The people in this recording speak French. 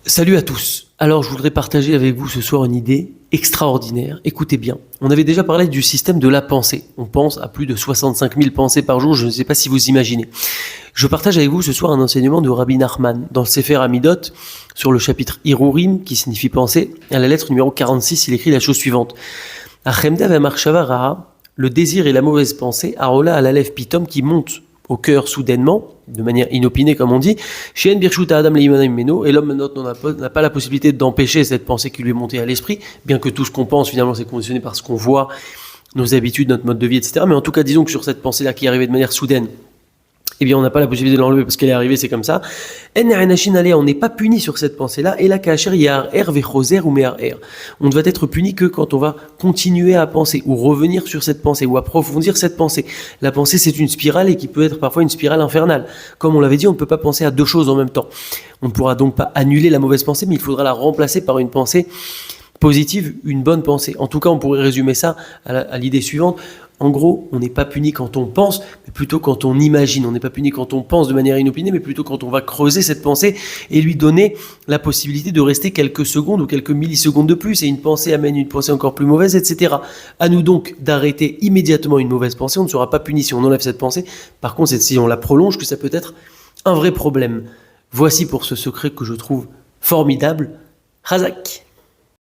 Salut à tous. Alors, je voudrais partager avec vous ce soir une idée extraordinaire. Écoutez bien. On avait déjà parlé du système de la pensée. On pense à plus de 65 000 pensées par jour. Je ne sais pas si vous imaginez. Je partage avec vous ce soir un enseignement de Rabbi Nachman dans le Sefer Amidot sur le chapitre Irurim qui signifie penser. À la lettre numéro 46, il écrit la chose suivante. Achemda ve'marshava ra'a, le désir et la mauvaise pensée, arola à la lèvre pitom qui monte au cœur soudainement, de manière inopinée comme on dit, Sheen Birshuta Adam Leimanam Meno, et l'homme n'a pas la possibilité d'empêcher cette pensée qui lui est montée à l'esprit, bien que tout ce qu'on pense finalement c'est conditionné par ce qu'on voit, nos habitudes, notre mode de vie, etc. Mais en tout cas, disons que sur cette pensée-là qui est arrivée de manière soudaine, eh bien on n'a pas la possibilité de l'enlever parce qu'elle est arrivée, c'est comme ça. On n'est pas puni sur cette pensée-là, et là, on ne va être puni que quand on va continuer à penser, ou revenir sur cette pensée, ou approfondir cette pensée. La pensée, c'est une spirale, et qui peut être parfois une spirale infernale. Comme on l'avait dit, on ne peut pas penser à deux choses en même temps. On ne pourra donc pas annuler la mauvaise pensée, mais il faudra la remplacer par une pensée positive, une bonne pensée. En tout cas, on pourrait résumer ça à l'idée suivante. En gros, on n'est pas puni quand on pense, mais plutôt quand on imagine. On n'est pas puni quand on pense de manière inopinée, mais plutôt quand on va creuser cette pensée et lui donner la possibilité de rester quelques secondes ou quelques millisecondes de plus. Et une pensée amène une pensée encore plus mauvaise, etc. À nous donc d'arrêter immédiatement une mauvaise pensée. On ne sera pas puni si on enlève cette pensée. Par contre, c'est si on la prolonge que ça peut être un vrai problème. Voici pour ce secret que je trouve formidable. Razak.